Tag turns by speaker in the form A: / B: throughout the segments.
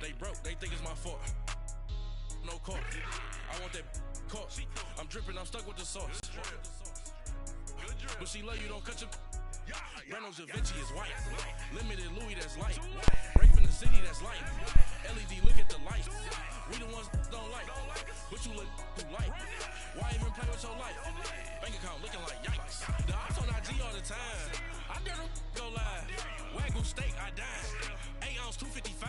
A: They broke, they think it's my fault. No court. I want that court. I'm dripping, I'm stuck with the sauce. But she love you, don't cut your. Reynolds Da Vinci is white. Limited Louis, that's light. Rape in the city, that's light. LED, look at the light. We the ones don't like. But you look too light. Why even play with your life? Bank account looking like yikes. The ops on IG all the time. I dare them go live. Wagyu steak, I dine. 8 ounce, 255.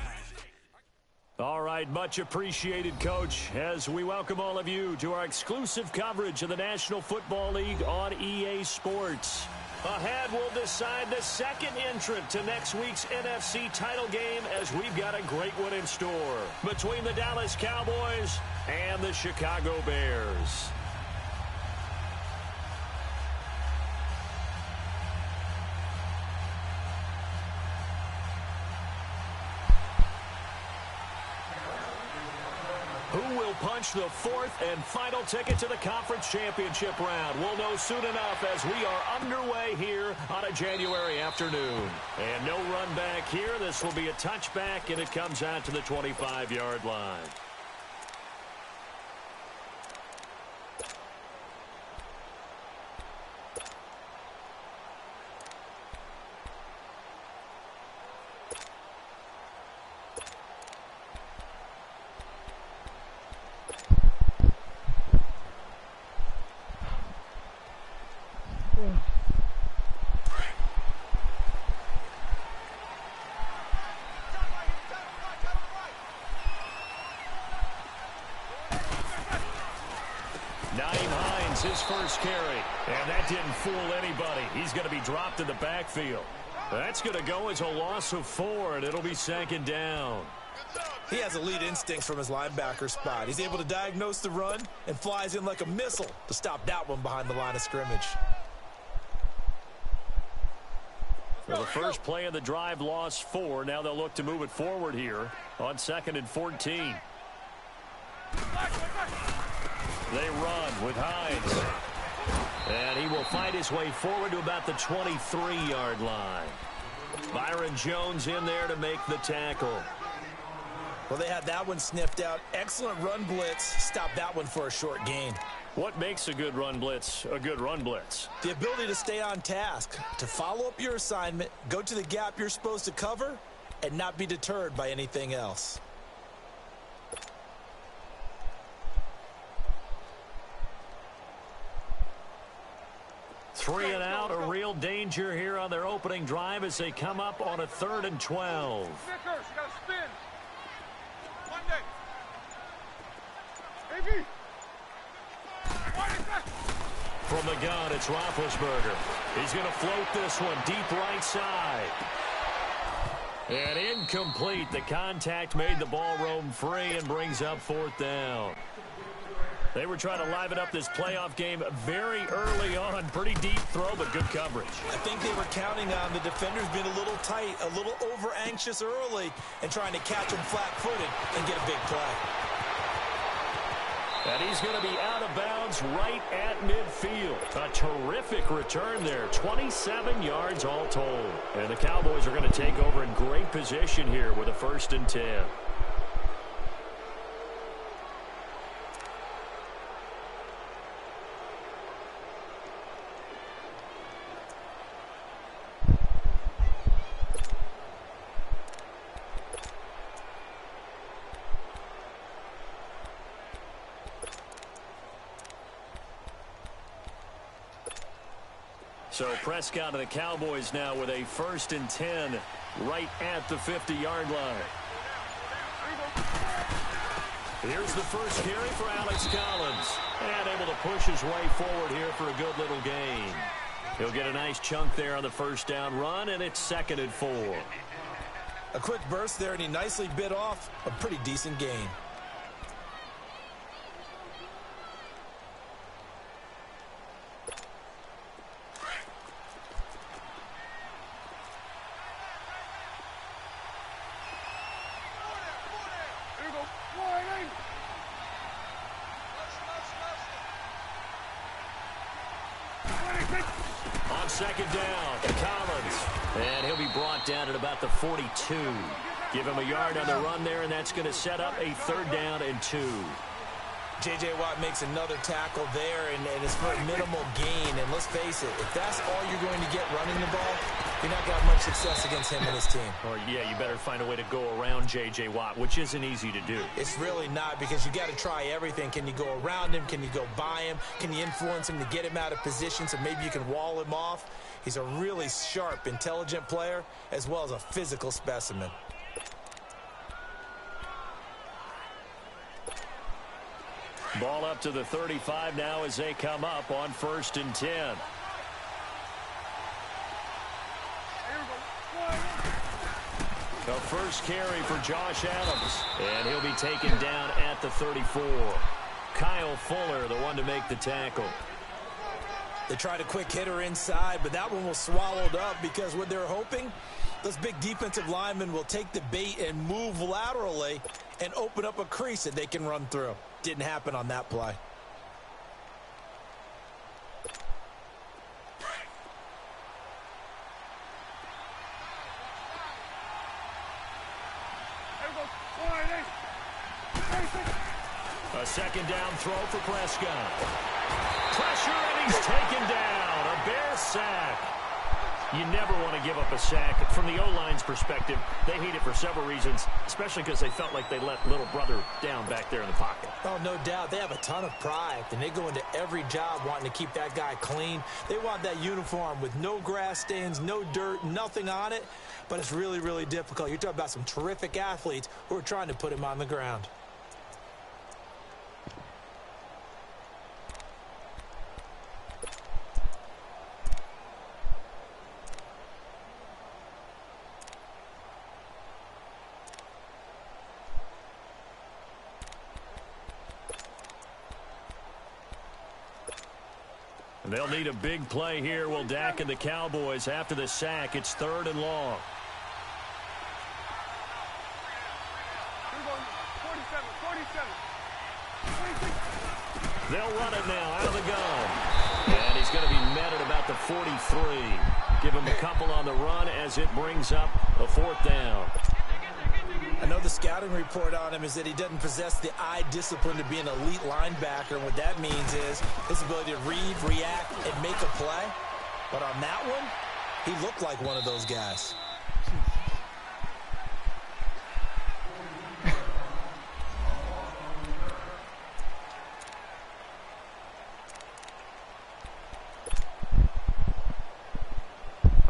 B: All right, much appreciated, Coach, as we welcome all of you to our exclusive coverage of the National Football League on EA Sports. Ahead, we'll decide the second entrant to next week's NFC title game as we've got a great one in store between the Dallas Cowboys and the Chicago Bears. Who will punch the fourth and final ticket to the conference championship round? We'll know soon enough as we are underway here on a January afternoon. And no run back here. This will be a touchback, and it comes out to the 25-yard line. His first carry, and that didn't fool anybody. He's going to be dropped in the backfield. That's going to go as a loss of 4, and it'll be second down.
C: He has elite instincts from his linebacker spot. He's able to diagnose the run and flies in like a missile to stop that one behind the line of scrimmage.
B: Well, the first play of the drive lost 4. Now they'll look to move it forward here on 2nd and 14. They run with Hines. And he will fight his way forward to about the 23-yard line. Byron Jones in there to make the tackle.
C: Well, they had that one sniffed out. Excellent run blitz. Stopped that one for a short gain.
B: What makes a good run blitz a good run blitz?
C: The ability to stay on task, to follow up your assignment, go to the gap you're supposed to cover, and not be deterred by anything else.
B: Three and out, a real danger here on their opening drive as they come up on a 3rd and 12.
D: Snickers, you gotta spin. Monday. Baby.
B: From the gun, it's Roethlisberger. He's going to float this one deep right side. And incomplete. The contact made the ball roam free and brings up 4th down. They were trying to liven up this playoff game very early on. Pretty deep throw, but good coverage.
C: I think they were counting on the defenders being a little tight, a little over-anxious early, and trying to catch them flat-footed and get a big play.
B: And he's going to be out of bounds right at midfield. A terrific return there. 27 yards all told. And the Cowboys are going to take over in great position here with a 1st and 10. So Prescott and the Cowboys now with a 1st and 10 right at the 50-yard line. Here's the first carry for Alex Collins. And able to push his way forward here for a good little gain. He'll get a nice chunk there on the 1st down run, and it's 2nd and 4.
C: A quick burst there, and he nicely bit off a pretty decent gain.
B: On 2nd down, Collins. And he'll be brought down at about the 42. Give him a yard on the run there, and that's going to set up a 3rd down and 2.
C: J.J. Watt makes another tackle there, and it's for a minimal gain. And let's face it, if that's all you're going to get running the ball, you're not going to have much success against him and his team.
B: Or, yeah, you better find a way to go around J.J. Watt, which isn't easy to do.
C: It's really not, because you got to try everything. Can you go around him? Can you go by him? Can you influence him to get him out of position so maybe you can wall him off? He's a really sharp, intelligent player, as well as a physical specimen.
B: Ball up to the 35 now as they come up on 1st and 10. The first carry for Josh Adams, and he'll be taken down at the 34. Kyle Fuller, the one to make the tackle.
C: They tried a quick hitter inside, but that one was swallowed up because what they're hoping, those big defensive linemen will take the bait and move laterally and open up a crease that they can run through. Didn't happen on that play.
B: A 2nd down throw for Prescott. Pressure, and he's taken down. A Bears sack. You never want to give up a sack. From the O-line's perspective, they hate it for several reasons, especially because they felt like they let little brother down back there in the pocket.
C: Oh, no doubt. They have a ton of pride, and they go into every job wanting to keep that guy clean. They want that uniform with no grass stains, no dirt, nothing on it, but it's really, really difficult. You're talking about some terrific athletes who are trying to put him on the ground.
B: They'll need a big play here. Will Dak and the Cowboys after the sack. It's 3rd and long.
D: 47.
B: They'll run it now out of the gun. And he's going to be met at about the 43. Give him a couple on the run as it brings up a 4th down.
C: I know the scouting report on him is that he doesn't possess the eye discipline to be an elite linebacker. And what that means is his ability to read, react, and make a play. But on that one, he looked like one of those guys.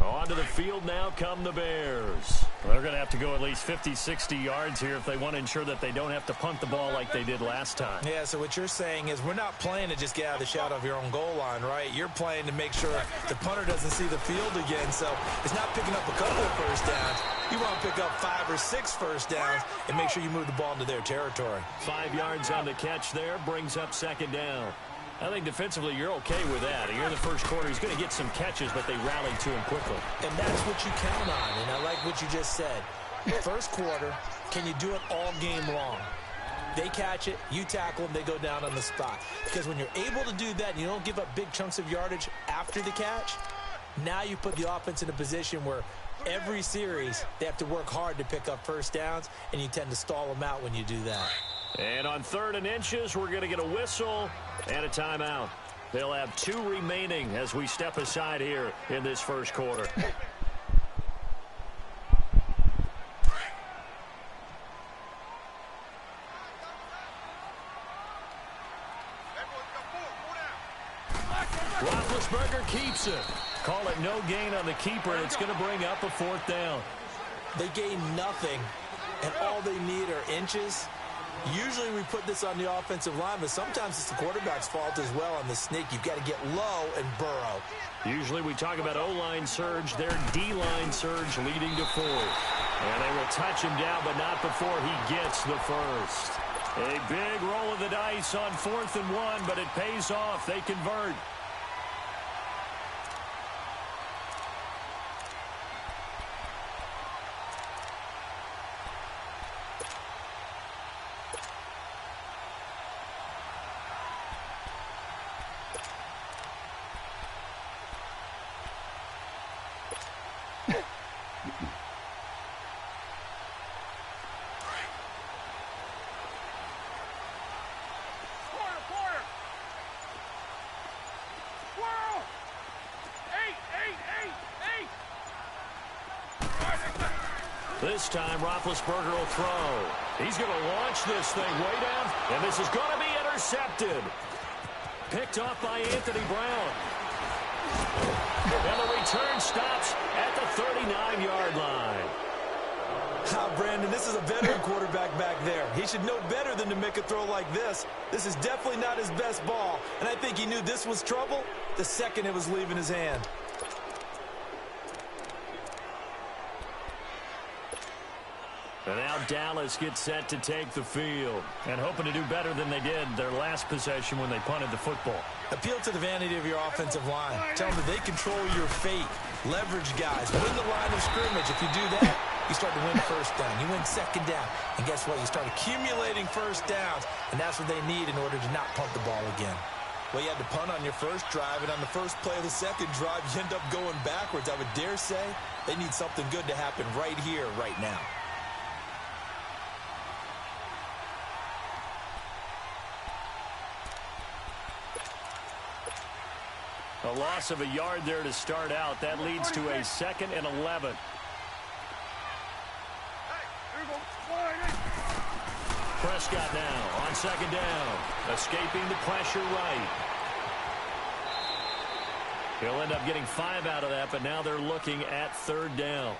B: Onto the field now come the Bears. Well, they're going to have to go at least 50, 60 yards here if they want to ensure that they don't have to punt the ball like they did last time.
C: Yeah, so what you're saying is we're not playing to just get out of the shadow of your own goal line, right? You're playing to make sure the punter doesn't see the field again. So it's not picking up a couple of first downs. You want to pick up 5 or 6 first downs and make sure you move the ball into their territory.
B: 5 yards on the catch there brings up 2nd down. I think defensively you're okay with that. Here in the first quarter, he's going to get some catches, but they rallied to him quickly.
C: And that's what you count on, and I like what you just said. First quarter, can you do it all game long? They catch it, you tackle them, they go down on the spot. Because when you're able to do that and you don't give up big chunks of yardage after the catch, now you put the offense in a position where every series they have to work hard to pick up first downs, and you tend to stall them out when you do that.
B: And on 3rd and inches, we're going to get a whistle and a timeout. They'll have 2 remaining as we step aside here in this first quarter. Roethlisberger keeps it. Call it no gain on the keeper, and it's going to bring up a 4th down.
C: They gain nothing, and all they need are inches. Usually we put this on the offensive line, but sometimes it's the quarterback's fault as well on the sneak. You've got to get low and burrow.
B: Usually we talk about O-line surge, their D-line surge leading to 4. And they will touch him down, but not before he gets the first. A big roll of the dice on 4th and 1, but it pays off. They convert. this time, Roethlisberger will throw. He's going to launch this thing way down, and this is going to be intercepted. Picked off by Anthony Brown. And the return stops at the 39-yard line.
C: Brandon, this is a veteran quarterback back there. He should know better than to make a throw like this. This is definitely not his best ball, and I think he knew this was trouble the second it was leaving his hand.
B: And now Dallas gets set to take the field and hoping to do better than they did their last possession when they punted the football.
C: Appeal to the vanity of your offensive line. Tell them that they control your fate. Leverage guys. Win the line of scrimmage. If you do that, you start to win first down. You win second down. And guess what? You start accumulating first downs. And that's what they need in order to not punt the ball again. Well, you had to punt on your first drive, and on the first play of the second drive, you end up going backwards. I would dare say they need something good to happen right here, right now.
B: A loss of a yard there to start out. That leads to a 2nd and 11. Prescott now on 2nd down. Escaping the pressure right. He'll end up getting 5 out of that, but now they're looking at 3rd down.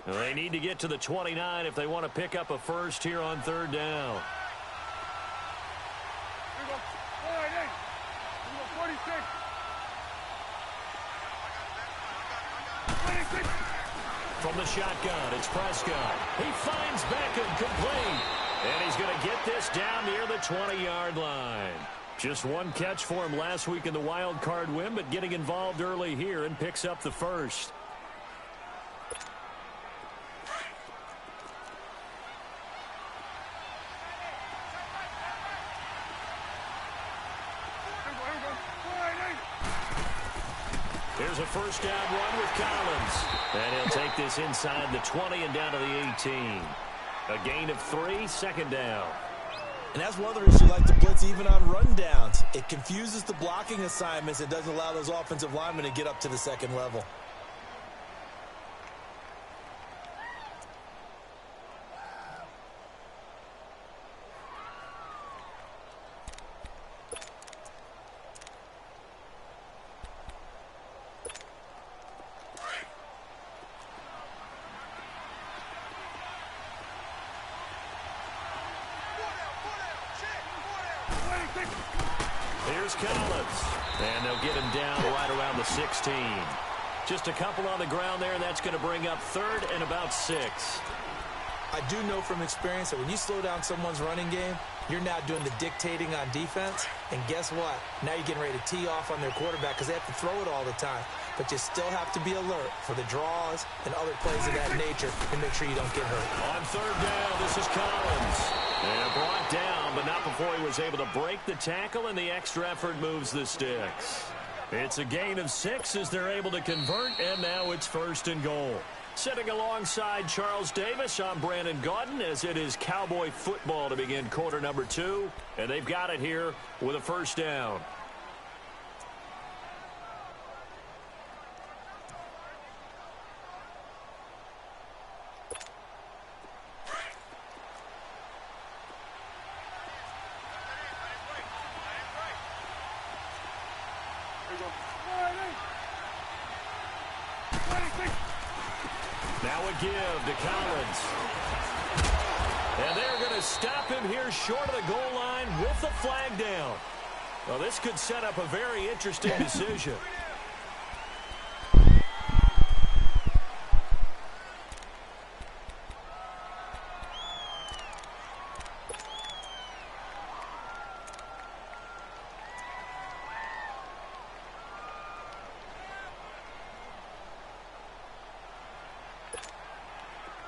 B: They need to get to the 29 if they want to pick up a first here on 3rd down.
D: Here we go. 46. 26.
B: From the shotgun, it's Prescott. He finds Beckham complete. And he's going to get this down near the 20-yard line. Just one catch for him last week in the wild card win, but getting involved early here and picks up the first. Here's a first down run with Collins. And he'll take this inside the 20 and down to the 18. A gain of 3, 2nd down.
C: And that's one of the reasons you like to blitz even on rundowns. It confuses the blocking assignments. It doesn't allow those offensive linemen to get up to the 2nd level.
B: Here's Collins. And they'll get him down right around the 16. Just a couple on the ground there, and that's going to bring up 3rd and about 6.
C: I do know from experience that when you slow down someone's running game, you're now doing the dictating on defense. And guess what? Now you're getting ready to tee off on their quarterback because they have to throw it all the time. But you still have to be alert for the draws and other plays of that nature to make sure you don't get hurt.
B: On 3rd down, this is Collins. And brought down, but not before he was able to break the tackle, and the extra effort moves the sticks. It's a gain of 6 as they're able to convert, and now it's 1st and goal. Sitting alongside Charles Davis, I'm Brandon Gaudin, as it is Cowboy football to begin quarter number 2. And they've got it here with a first down. Now a give to Collins. And they're going to stop him here short of the goal line with the flag down. Well, this could set up a very interesting decision.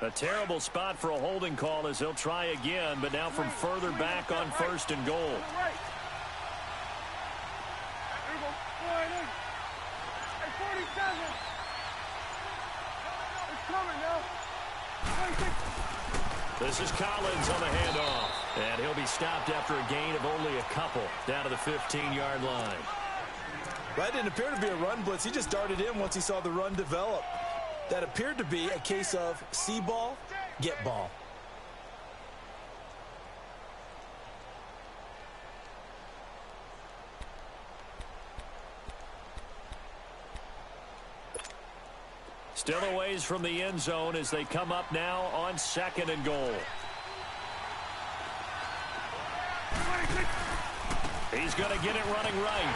B: A terrible spot for a holding call as they'll try again, but now from further back on 1st and goal. This is Collins on the handoff. And he'll be stopped after a gain of only a couple down to the 15-yard line.
C: That didn't appear to be a run blitz. He just darted in once he saw the run develop. That appeared to be a case of see ball, get ball.
B: Still a ways from the end zone as they come up now on 2nd and goal. He's going to get it running right.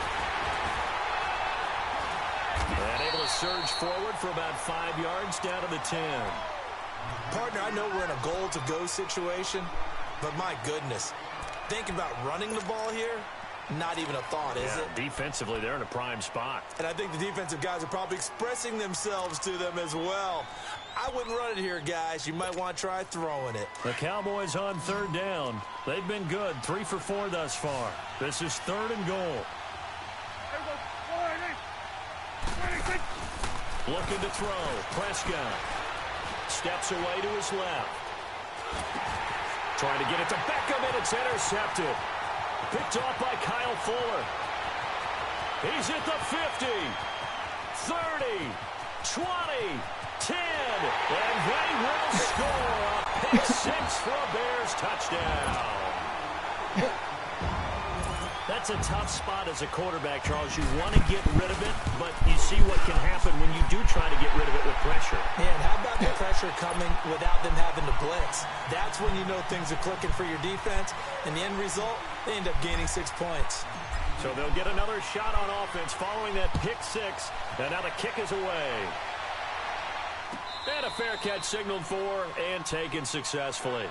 B: And able to surge forward for about 5 yards down to the 10.
C: Partner, I know we're in a goal-to-go situation, but my goodness, think about running the ball here. Not even a thought, is it?
B: Defensively, they're in a prime spot.
C: And I think the defensive guys are probably expressing themselves to them as well. I wouldn't run it here, guys. You might want to try throwing it.
B: The Cowboys on 3rd down. They've been good, 3 for 4 thus far. This is 3rd and goal. Looking to throw. Prescott steps away to his left. Trying to get it to Beckham, and it's intercepted. Picked off by Kyle Fuller. He's at the 50, 30, 20, 10, and they will score a pick 6 for a Bears touchdown. That's a tough spot as a quarterback, Charles. You want to get rid of it, but you see what can happen when you do try to get rid of it with pressure.
C: Yeah, and how about the pressure coming without them having to blitz? That's when you know things are clicking for your defense, and the end result, they end up gaining 6 points.
B: So they'll get another shot on offense following that pick 6, and now the kick is away. And a fair catch signaled for and taken successfully.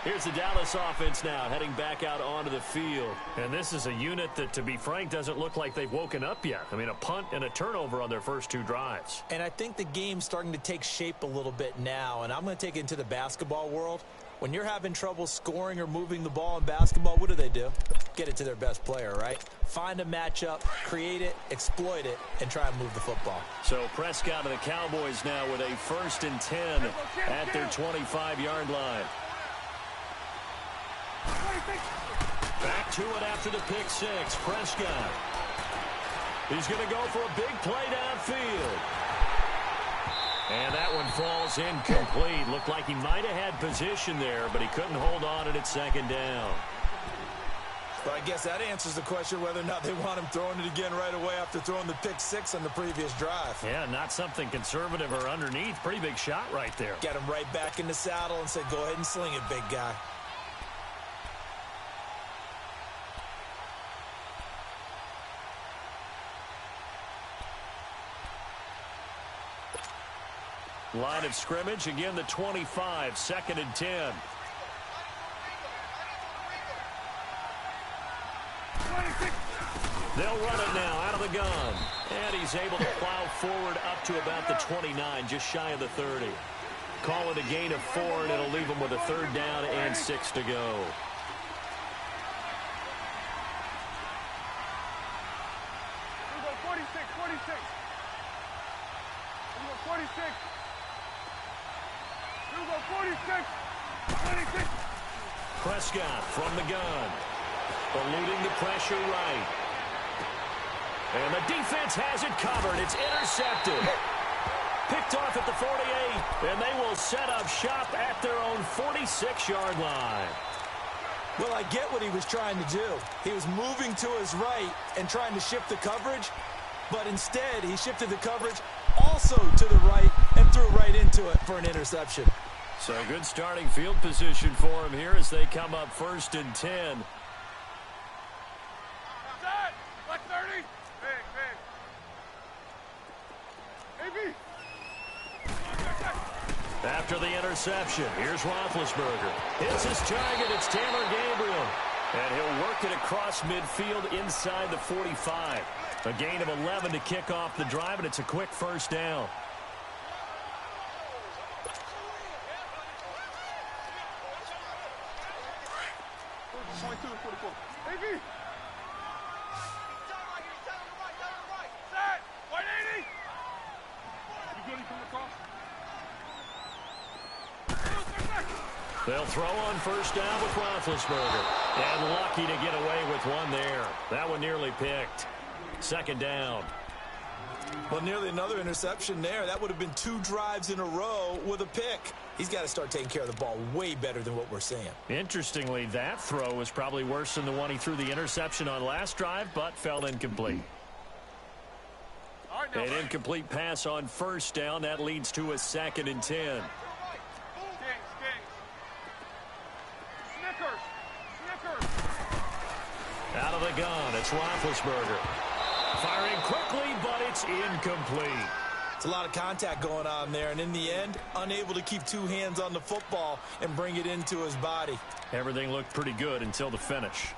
B: Here's the Dallas offense now, heading back out onto the field. And this is a unit that, to be frank, doesn't look like they've woken up yet. I mean, a punt and a turnover on their first 2 drives.
C: And I think the game's starting to take shape a little bit now, and I'm going to take it into the basketball world. When you're having trouble scoring or moving the ball in basketball, what do? Get it to their best player, right? Find a matchup, create it, exploit it, and try and move the football.
B: So Prescott and the Cowboys now with a 1st and 10 at their 25-yard line. Back to it after the pick 6. Prescott. He's going to go for a big play downfield. And that one falls incomplete. Looked like he might have had position there, but he couldn't hold on and it's 2nd down.
C: But I guess that answers the question whether or not they want him throwing it again right away after throwing the pick 6 on the previous drive.
B: Yeah, not something conservative or underneath. Pretty big shot right there.
C: Got him right back in the saddle and said, go ahead and sling it, big guy.
B: Line of scrimmage, again the 25, 2nd and 10. They'll run it now out of the gun. And he's able to plow forward up to about the 29, just shy of the 30. Call it a gain of 4, and it'll leave him with a 3rd down and 6 to go. Prescott from the gun. Eluding the pressure right. And the defense has it covered. It's intercepted. Picked off at the 48, and they will set up shop at their own 46-yard line.
C: Well, I get what he was trying to do. He was moving to his right and trying to shift the coverage, but instead he shifted the coverage also to the right and threw right into it for an interception.
B: So good starting field position for him here as they come up 1st and 10.
D: Like 30. Big.
B: After the interception, here's Roethlisberger. Hits his target. It's Taylor Gabriel. And he'll work it across midfield inside the 45. A gain of 11 to kick off the drive, and it's a quick 1st down. They'll throw on first down with Roethlisberger. And lucky to get away with one there. That one nearly picked. Second down.
C: Well, nearly another interception there. That would have been 2 drives in a row with a pick. He's got to start taking care of the ball way better than what we're seeing.
B: Interestingly, that throw was probably worse than the one he threw the interception on last drive, but fell incomplete. An incomplete pass on first down. That leads to a 2nd and 10. Out of the gun, it's Roethlisberger. Firing quickly, but it's incomplete.
C: It's a lot of contact going on there, and in the end, unable to keep 2 hands on the football and bring it into his body.
B: Everything looked pretty good until the finish.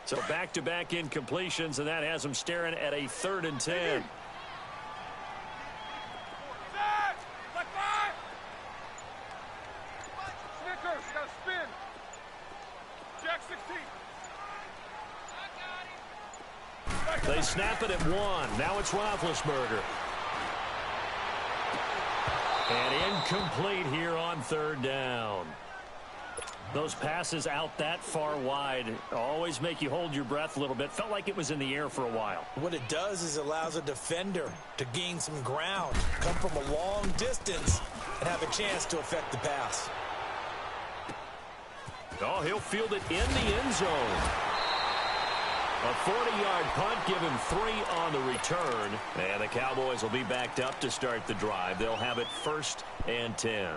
B: So back-to-back incompletions, and that has them staring at a 3rd and 10.
D: Snickers, got to spin. Jack 16.
B: They snap it at 1. Now it's Roethlisberger. And incomplete here on 3rd down. Those passes out that far wide always make you hold your breath a little bit. Felt like it was in the air for a while.
C: What it does is allows a defender to gain some ground, come from a long distance, and have a chance to affect the pass.
B: Oh, he'll field it in the end zone. A 40-yard punt, give him 3 on the return. And the Cowboys will be backed up to start the drive. They'll have it 1st and 10.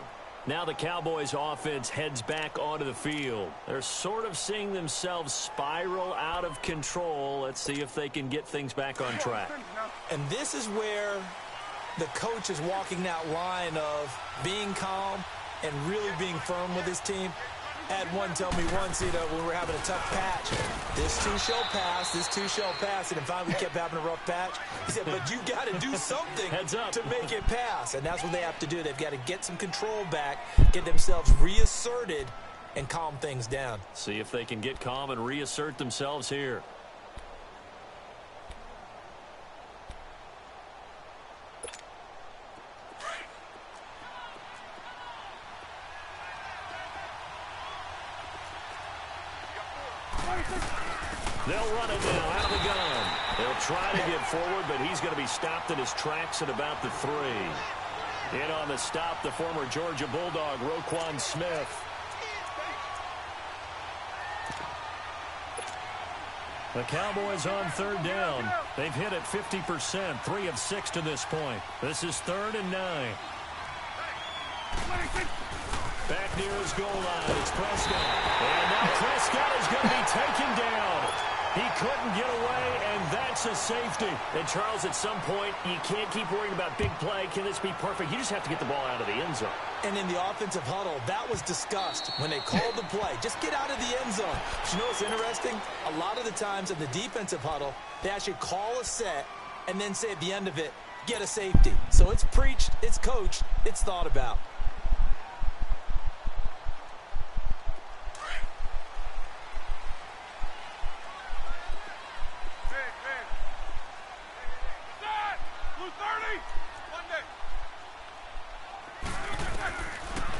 B: Now the Cowboys offense heads back onto the field. They're sort of seeing themselves spiral out of control. Let's see if they can get things back on track.
C: And this is where the coach is walking that line of being calm and really being firm with his team. Had one tell me once, when we were having a tough patch, this too shall pass, this too shall pass, and finally we kept having a rough patch. He said, but you got to do something to make it pass, and that's what they have to do. They've got to get some control back, get themselves reasserted, and calm things down.
B: See if they can get calm and reassert themselves here. They'll run it now out of the gun. They'll try to get forward, but he's going to be stopped in his tracks at about the 3. In on the stop, the former Georgia Bulldog, Roquan Smith. The Cowboys on 3rd down. They've hit it 50%, 3 of 6 to this point. This is 3rd and 9. Back near his goal line, it's Prescott. And now Prescott is going to be taken down. He couldn't get away, and that's a safety. And, Charles, at some point, you can't keep worrying about big play. Can this be perfect? You just have to get the ball out of the end zone.
C: And in the offensive huddle, that was discussed when they called the play. Just get out of the end zone. But you know what's interesting? A lot of the times in the defensive huddle, they actually call a set and then say at the end of it, get a safety. So it's preached, it's coached, it's thought about.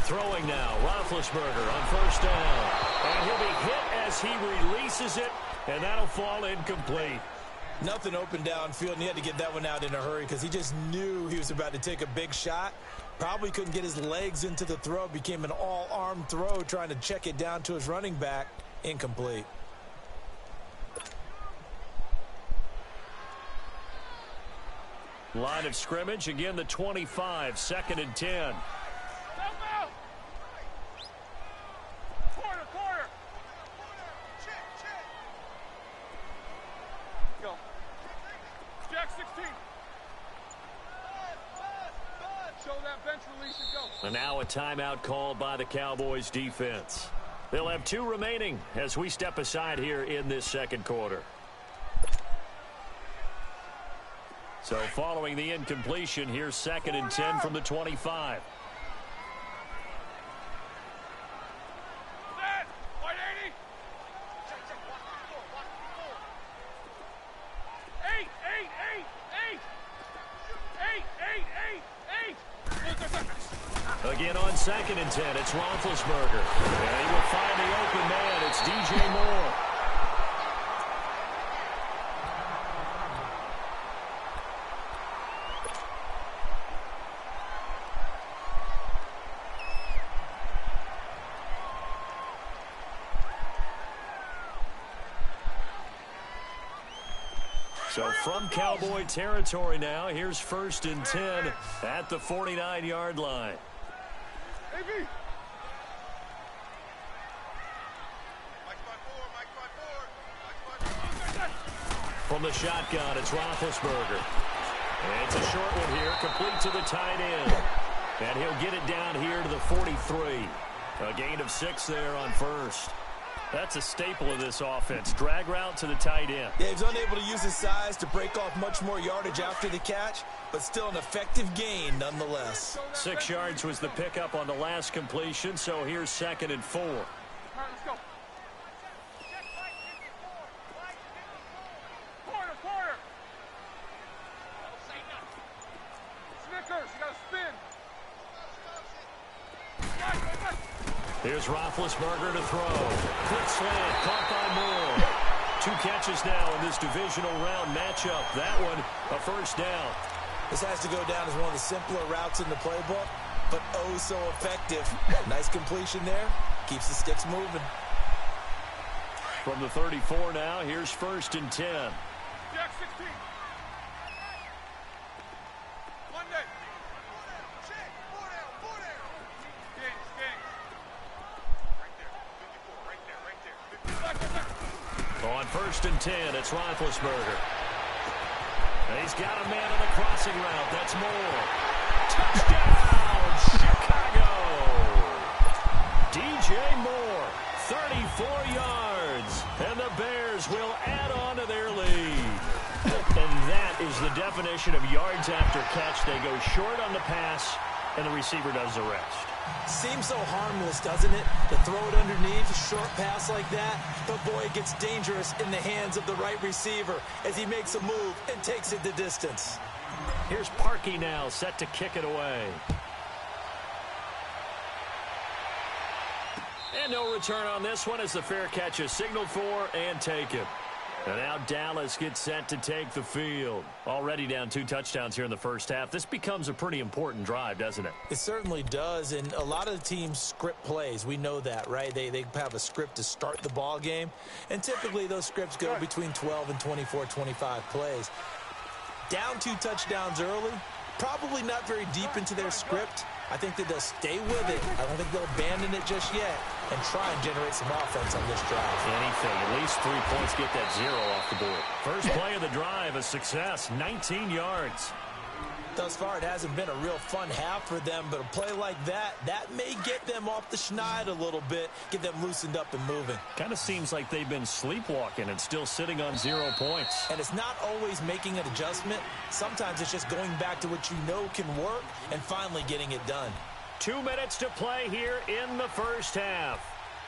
B: Throwing now, Roethlisberger on first down. And he'll be hit as he releases it, and that'll fall incomplete.
C: Nothing open downfield, and he had to get that one out in a hurry because he just knew he was about to take a big shot. Probably couldn't get his legs into the throw. Became an all-arm throw trying to check it down to his running back. Incomplete.
B: Line of scrimmage, again the 25, 2nd and 10. And now a timeout called by the Cowboys defense. They'll have 2 remaining as we step aside here in this 2nd quarter. So following the incompletion, here's 2nd and 10 from the 25. And on 2nd and 10, it's Roethlisberger. And he will find the open man. It's DJ Moore. So from Cowboy territory now, here's 1st and 10 at the 49-yard line. From the shotgun, it's Roethlisberger. And it's a short one here, complete to the tight end. And he'll get it down here to the 43. A gain of 6 there on 1st. That's a staple of this offense. Drag route to the tight end.
C: Yeah, he's unable to use his size to break off much more yardage after the catch, but still an effective gain nonetheless.
B: 6 yards was the pickup on the last completion, so here's 2nd and 4.
D: All right, let's go. Corner. Snickers, you got to spin.
B: Here's Roethlisberger to throw. Quick slant, caught by Moore. 2 catches now in this divisional round matchup. That one, a 1st down.
C: This has to go down as one of the simpler routes in the playbook, but oh so effective. Nice completion there. Keeps the sticks moving.
B: From the 34 now, here's 1st and 10.
D: Jack 16. Monday.
B: On 1st and 10, it's Roethlisberger. And he's got a man on the crossing route. That's Moore. Touchdown, Chicago! DJ Moore, 34 yards. And the Bears will add on to their lead. And that is the definition of yards after catch. They go short on the pass, and the receiver does the rest.
C: Seems so harmless, doesn't it? To throw it underneath, a short pass like that. But boy, it gets dangerous in the hands of the right receiver as he makes a move and takes it the distance.
B: Here's Parkey now, set to kick it away. And no return on this one as the fair catch is signaled for and taken. And now Dallas gets set to take the field. Already down 2 touchdowns here in the first half. This becomes a pretty important drive, doesn't it?
C: It certainly does, and a lot of the teams script plays. We know that, right? They have a script to start the ball game, and typically those scripts go between 12 and 24, 25 plays. Down 2 touchdowns early, probably not very deep into their script. I think that they'll stay with it. I don't think they'll abandon it just yet and try and generate some offense on this drive.
B: Anything. At least 3 points, get that 0 off the board. First play of the drive, a success, 19 yards.
C: Thus far, it hasn't been a real fun half for them, but a play like that may get them off the schneid a little bit, get them loosened up and moving.
B: Kind of seems like they've been sleepwalking and still sitting on 0 points.
C: And it's not always making an adjustment. Sometimes it's just going back to what you know can work and finally getting it done.
B: 2 minutes to play here in the first half.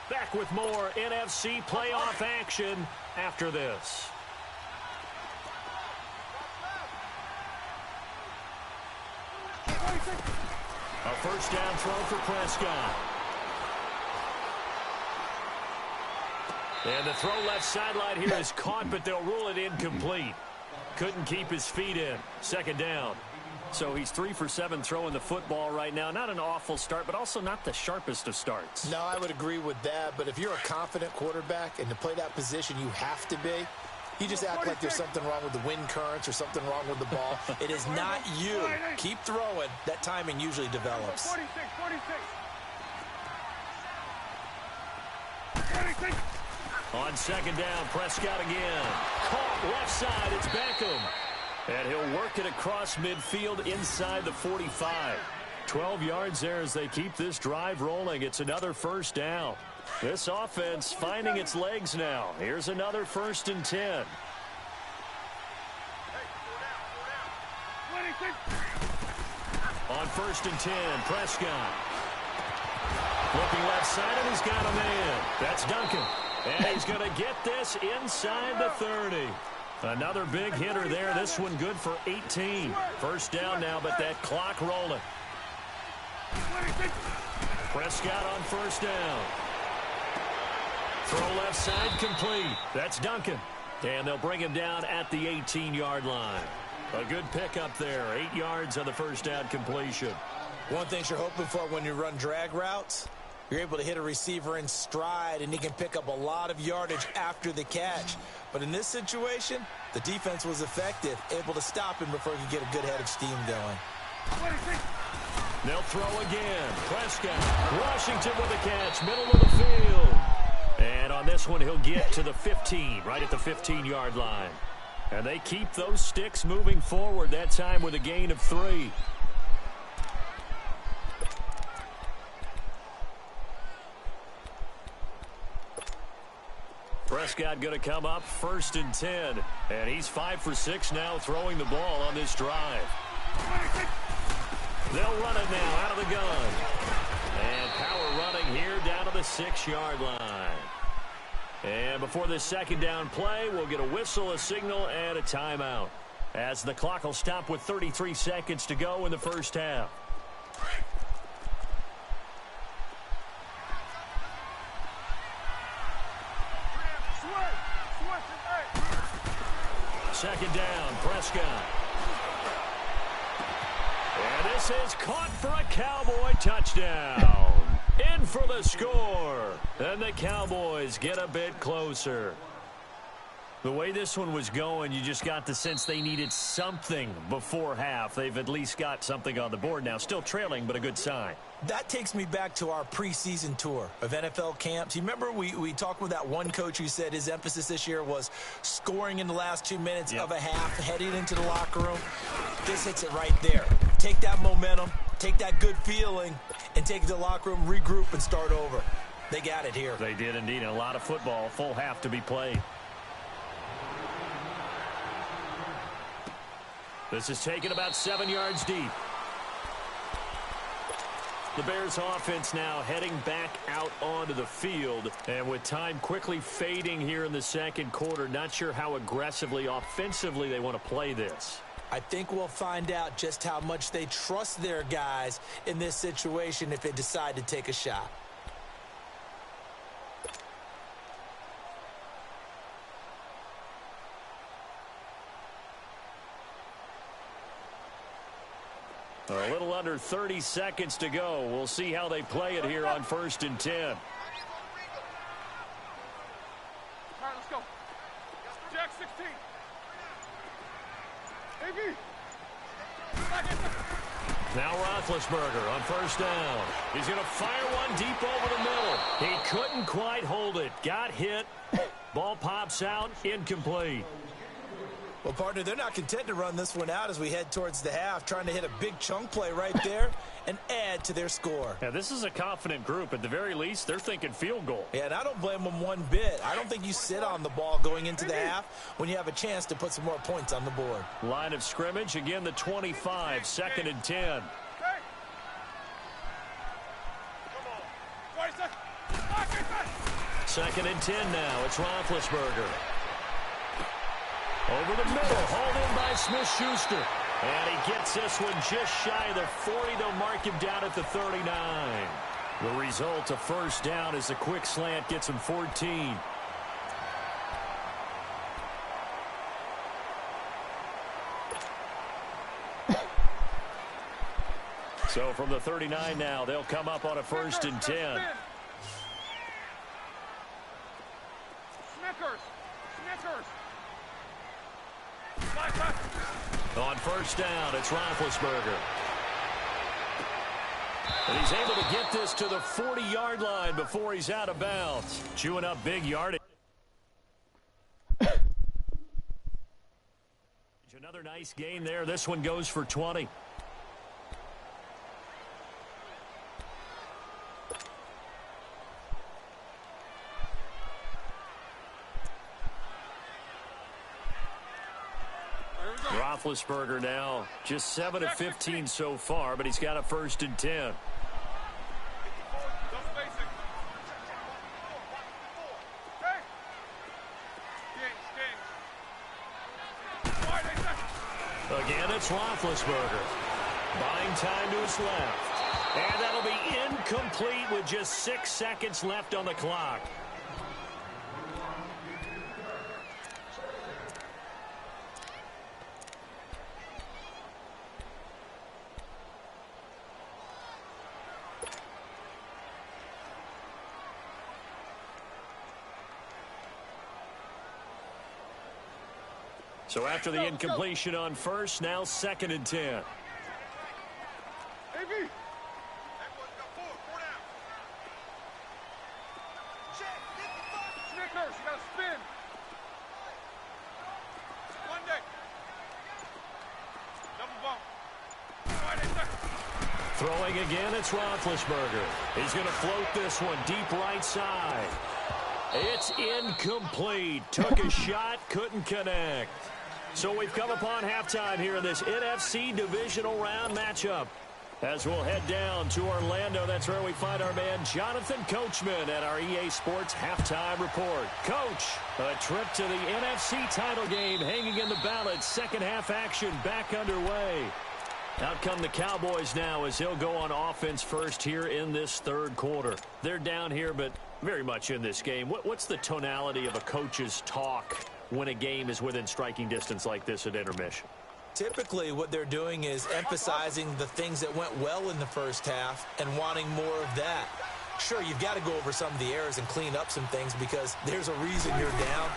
B: Back with more NFC playoff action after this. A 1st down throw for Prescott. And the throw left sideline here is caught, but they'll rule it incomplete. Couldn't keep his feet in. 2nd down. So he's 3 for 7 throwing the football right now. Not an awful start, but also not the sharpest of starts.
E: No, I would agree with that. But if you're a confident quarterback and to play that position, you have to be. You just act like there's something wrong with the wind currents or something wrong with the ball.
C: It is not you. Keep throwing. That timing usually develops.
D: 46.
B: On 2nd down, Prescott again. Caught left side, it's Beckham. And he'll work it across midfield inside the 45. 12 yards there as they keep this drive rolling. It's another 1st down. This offense finding its legs now. Here's another 1st and 10. On 1st and 10, Prescott. Looking left side, and he's got a man. That's Duncan. And he's going to get this inside the 30. Another big hitter there. This one good for 18. 1st down now, but that clock rolling. Prescott on first down. Throw left side complete. That's Duncan. And they'll bring him down at the 18-yard line. A good pickup there. 8 yards on the first down completion.
C: One thing you're hoping for when you run drag routes, you're able to hit a receiver in stride, and he can pick up a lot of yardage after the catch. But in this situation, the defense was effective, able to stop him before he could get a good head of steam going.
B: They'll throw again. Prescott. Washington with a catch. Middle of the field. And on this one, he'll get to the 15, right at the 15-yard line. And they keep those sticks moving forward, that time with a gain of 3. Prescott going to come up first and 10. And he's 5 for 6 now throwing the ball on this drive. They'll run it now out of the gun. And power running here down to the 6-yard line. And before this second down play, we'll get a whistle, a signal, and a timeout, as the clock will stop with 33 seconds to go in the first half. Second down, Prescott. And this is caught for a Cowboy touchdown. In for the score. And the Cowboys get a bit closer. The way this one was going, you just got the sense they needed something before half. They've at least got something on the board now. Still trailing, but a good sign.
C: That takes me back to our preseason tour of NFL camps. You remember we talked with that one coach who said his emphasis this year was scoring in the last 2 minutes of a half, heading into the locker room. This hits it right there. Take that momentum, take that good feeling, and take it to the locker room, regroup, and start over. They got it here.
B: They did indeed. And a lot of football, full half to be played. This is taken about 7 yards deep. The Bears offense now heading back out onto the field. And with time quickly fading here in the second quarter, not sure how aggressively, offensively they want to play this.
C: I think we'll find out just how much they trust their guys in this situation if they decide to take a shot.
B: A little under 30 seconds to go. We'll see how they play it here on first and 10.
D: All right, let's go. Jack 16. AB.
B: Now Roethlisberger on first down. He's going to fire one deep over the middle. He couldn't quite hold it. Got hit. Ball pops out. Incomplete.
C: Well, partner, they're not content to run this one out as we head towards the half, trying to hit a big chunk play right there and add to their score.
B: Yeah, this is a confident group. At the very least, they're thinking field goal.
C: Yeah, and I don't blame them one bit. I don't think you sit on the ball going into the half when you have a chance to put some more points on the board.
B: Line of scrimmage, again, the 25, second and 10. Second and 10 now. It's Roethlisberger. Over the middle, hauled in by Smith-Schuster. And he gets this one just shy of the 40. They'll mark him down at the 39. The result, a first down as a quick slant gets him 14. So from the 39 now, they'll come up on a first and 10.
D: Snickers.
B: On first down, it's Roethlisberger. And he's able to get this to the 40-yard line before he's out of bounds. Chewing up big yardage. Another nice gain there. This one goes for 20. Roethlisberger now just 7 of 15 so far, but he's got a first and 10. Again, it's Roethlisberger. Buying time to his left. And that'll be incomplete with just 6 seconds left on the clock. So after the incompletion on first, now 2nd and 10.
D: Snickers, you gotta spin. One day. Double bump.
B: Throwing again, it's Roethlisberger. He's going to float this one deep right side. It's incomplete. Took a shot, couldn't connect. So we've come upon halftime here in this NFC divisional round matchup. As we'll head down to Orlando, that's where we find our man Jonathan Coachman at our EA Sports Halftime Report. Coach, a trip to the NFC title game hanging in the balance. Second half action back underway. Out come the Cowboys now as they'll go on offense first here in this third quarter. They're down here, but very much in this game. What's the tonality of a coach's talk when a game is within striking distance like this at intermission?
C: Typically, what they're doing is emphasizing the things that went well in the first half and wanting more of that. Sure, you've got to go over some of the errors and clean up some things because there's a reason you're down.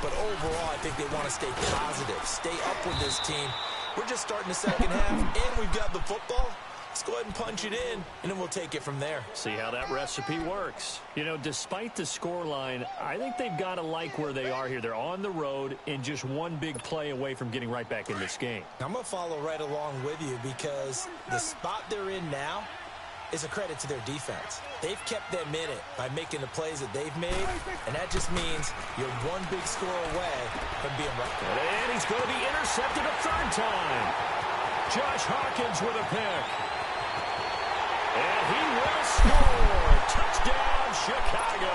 C: But overall, I think they want to stay positive, stay up with this team. We're just starting the second half, and we've got the football. Let's go ahead and punch it in, and then we'll take it from there.
B: See how that recipe works. You know, despite the scoreline, I think they've got to like where they are here. They're on the road and just one big play away from getting right back in this game.
C: I'm going to follow right along with you because the spot they're in now is a credit to their defense. They've kept them in it by making the plays that they've made, and that just means you're one big score away from being right.
B: And he's going to be intercepted a third time. Josh Hawkins with a pick. And he will score. Touchdown, Chicago.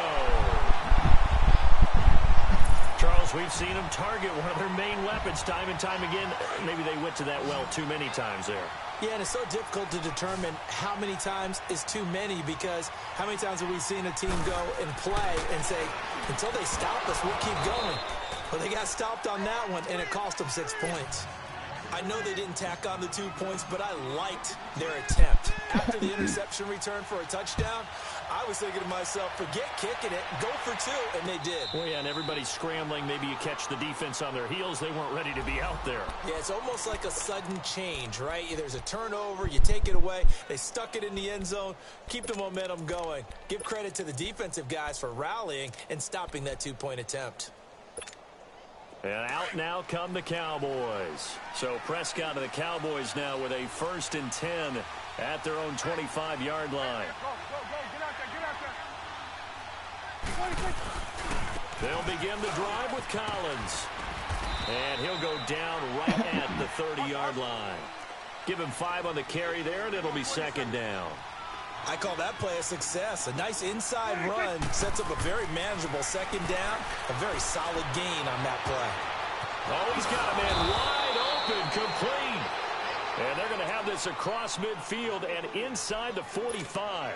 B: Charles, we've seen him target one of their main weapons time and time again. Maybe they went to that well too many times there.
C: Yeah, and it's so difficult to determine how many times is too many because how many times have we seen a team go and play and say, until they stop us, we'll keep going. Well, they got stopped on that one, and it cost them 6 points. I know they didn't tack on the 2 points, but I liked their attempt. After the interception return for a touchdown, I was thinking to myself, forget kicking it, go for 2, and they did.
B: Well, yeah, and everybody's scrambling. Maybe you catch the defense on their heels. They weren't ready to be out there.
C: Yeah, it's almost like a sudden change, right? There's a turnover, you take it away, they stuck it in the end zone, keep the momentum going. Give credit to the defensive guys for rallying and stopping that 2-point attempt.
B: And out now come the Cowboys. So Prescott and the Cowboys now with a 1st and 10 at their own 25-yard line.
D: Go, get out there, get out there.
B: They'll begin the drive with Collins. And he'll go down right at the 30-yard line. Give him 5 on the carry there, and it'll be 2nd down.
C: I call that play a success. A nice inside run sets up a very manageable 2nd down. A very solid gain on that play.
B: Oh, he's got a man wide open, complete. And they're going to have this across midfield and inside the 45.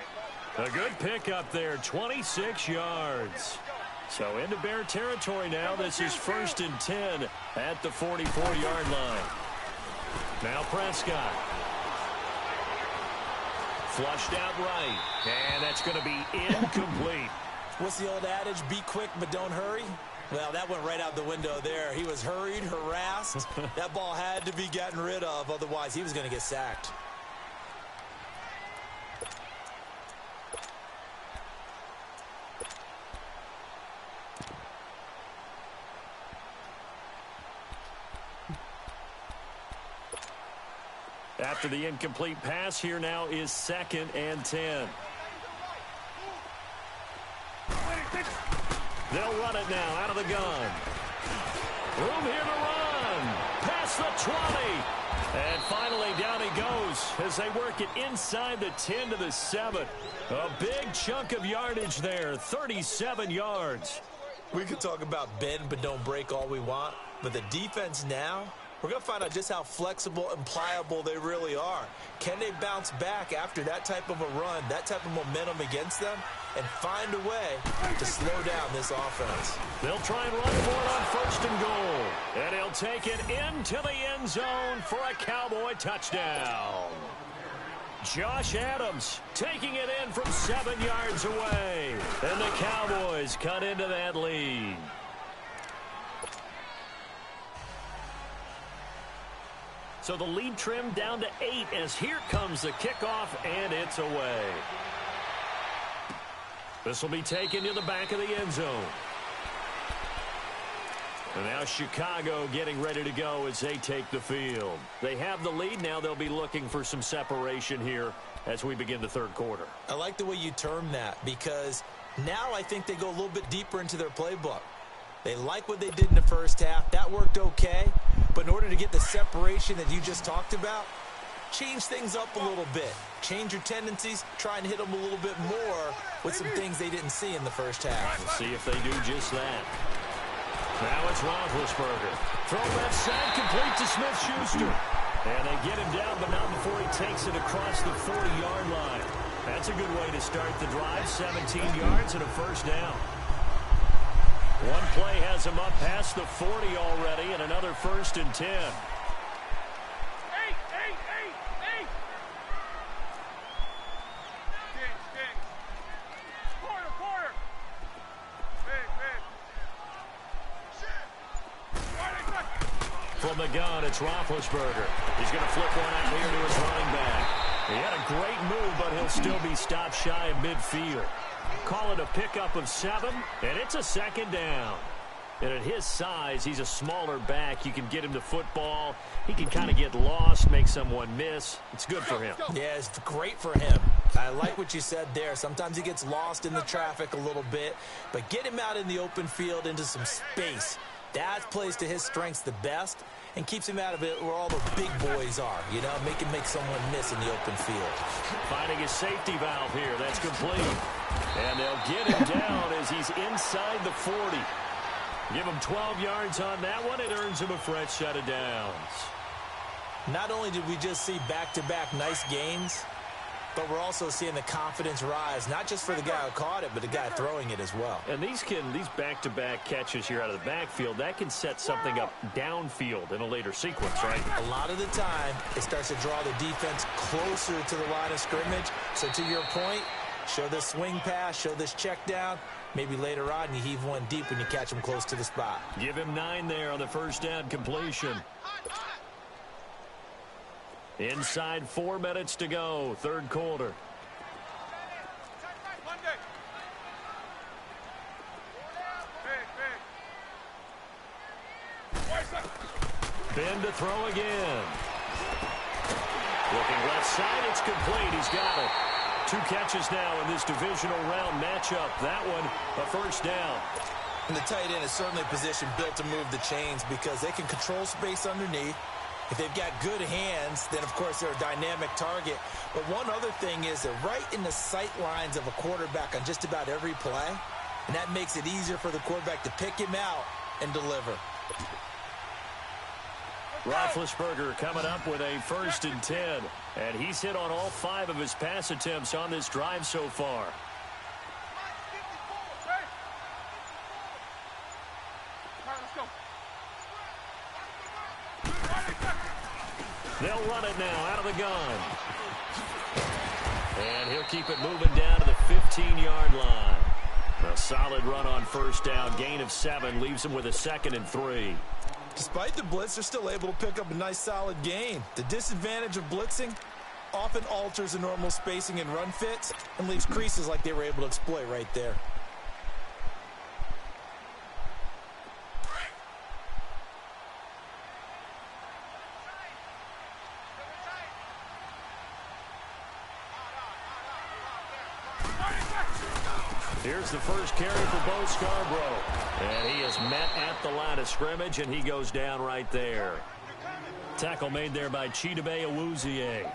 B: A good pickup there, 26 yards. So into Bear territory now. This is 1st and 10 at the 44-yard line. Now Prescott. Flushed out right, and that's going to be incomplete.
C: What's the old adage, be quick but don't hurry? Well, that went right out the window there. He was hurried, harassed. That ball had to be gotten rid of, otherwise he was going to get sacked.
B: After the incomplete pass, here now is 2nd and 10. They'll run it now out of the gun. Room here to run. Past the 20. And finally down he goes as they work it inside the 10 to the 7. A big chunk of yardage there, 37 yards.
C: We could talk about bend but don't break all we want, but the defense now we're going to find out just how flexible and pliable they really are. Can they bounce back after that type of a run, that type of momentum against them, and find a way to slow down this offense?
B: They'll try and run for it on 1st and goal. And he'll take it into the end zone for a Cowboy touchdown. Josh Adams taking it in from 7 yards away. And the Cowboys cut into that lead. So the lead trimmed down to 8 as here comes the kickoff, and it's away. This will be taken to the back of the end zone. And now Chicago getting ready to go as they take the field. They have the lead. Now they'll be looking for some separation here as we begin the 3rd quarter.
C: I like the way you term that, because now I think they go a little bit deeper into their playbook. They like what they did in the 1st half. That worked okay. But in order to get the separation that you just talked about, change things up a little bit. Change your tendencies. Try and hit them a little bit more with some things they didn't see in the 1st half.
B: We'll see if they do just that. Now it's Roethlisberger. Throw left side, complete to Smith-Schuster. And they get him down, but not before he takes it across the 40-yard line. That's a good way to start the drive. 17 yards and a 1st down. One play has him up past the 40 already, and another 1st and 10. From the gun, it's Roethlisberger. He's going to flip one out here to his running back. He had a great move, but he'll still be stopped shy of midfield. Call it a pickup of 7, and it's a 2nd down. And at his size, he's a smaller back. You can get him the football. He can kind of get lost, make someone miss. It's good for him.
C: Yeah, it's great for him. I like what you said there. Sometimes he gets lost in the traffic a little bit, but get him out in the open field into some space. That plays to his strengths the best and keeps him out of it where all the big boys are, you know, make someone miss in the open field.
B: Finding a safety valve here. That's complete. And they'll get him down as he's inside the 40. Give him 12 yards on that one. It earns him a fresh set of downs.
C: Not only did we just see back-to-back nice gains, but we're also seeing the confidence rise, not just for the guy who caught it, but the guy throwing it as well.
B: And these back-to-back catches here out of the backfield, that can set something up downfield in a later sequence, right?
C: A lot of the time, it starts to draw the defense closer to the line of scrimmage. So to your point, show this swing pass, show this check down. Maybe later on you heave one deep when you catch him close to the spot.
B: Give him 9 there on the 1st down completion. Inside 4 minutes to go, 3rd quarter. Ben to throw again. Looking left side, it's complete. He's got it. 2 catches now in this divisional round matchup. That one, a 1st down.
C: And the tight end is certainly a position built to move the chains because they can control space underneath. If they've got good hands, then, of course, they're a dynamic target. But one other thing is they're right in the sight lines of a quarterback on just about every play, and that makes it easier for the quarterback to pick him out and deliver.
B: Roethlisberger coming up with a 1st and 10, and he's hit on all 5 of his pass attempts on this drive so far. They'll run it now out of the gun. And he'll keep it moving down to the 15-yard line. A solid run on 1st down. Gain of 7 leaves him with a 2nd and 3.
C: Despite the blitz, they're still able to pick up a nice solid gain. The disadvantage of blitzing often alters the normal spacing and run fits and leaves creases like they were able to exploit right there.
B: Here's the first carry for Bo Scarborough. And he is met at the line of scrimmage, and he goes down right there. Tackle made there by Chidobe Awuzie.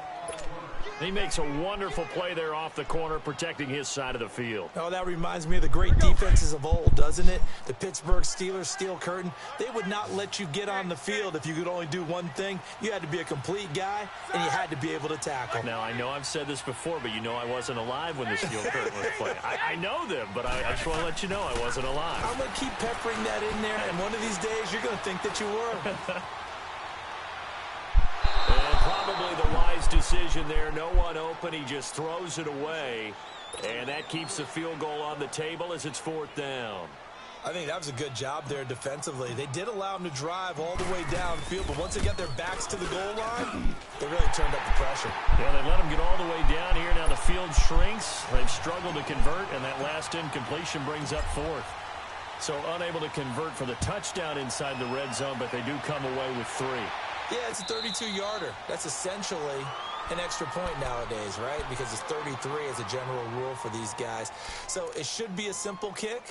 B: He makes a wonderful play there off the corner, protecting his side of the field.
C: Oh, that reminds me of the great defenses of old, doesn't it? The Pittsburgh Steelers, Steel Curtain. They would not let you get on the field if you could only do one thing. You had to be a complete guy, and you had to be able to tackle.
B: Now, I know I've said this before, but you know I wasn't alive when the Steel Curtain was playing. I know them, but I just want to let you know I wasn't alive.
C: I'm going to keep peppering that in there, and one of these days you're going to think that you were.
B: And probably the wise decision there. No one open. He just throws it away. And that keeps the field goal on the table as it's 4th down.
C: I think that was a good job there defensively. They did allow them to drive all the way downfield, but once they got their backs to the goal line, they really turned up the pressure.
B: Yeah, they let them get all the way down here. Now the field shrinks. They've struggled to convert, and that last incompletion brings up 4th. So unable to convert for the touchdown inside the red zone, but they do come away with 3.
C: Yeah, it's a 32-yarder. That's essentially an extra point nowadays, right? Because it's 33 as a general rule for these guys. So it should be a simple kick.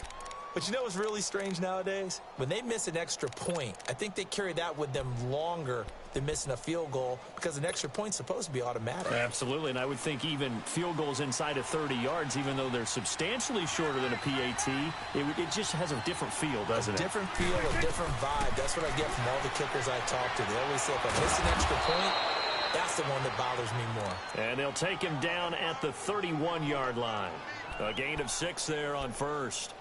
C: But you know what's really strange nowadays? When they miss an extra point, I think they carry that with them longer than missing a field goal because an extra point's supposed to be automatic.
B: Absolutely, and I would think even field goals inside of 30 yards, even though they're substantially shorter than a PAT, it just has a different feel, doesn't it?
C: A different feel, a different vibe. That's what I get from all the kickers I talk to. They always say if I miss an extra point, that's the one that bothers me more.
B: And they'll take him down at the 31-yard line. A gain of 6 there on first.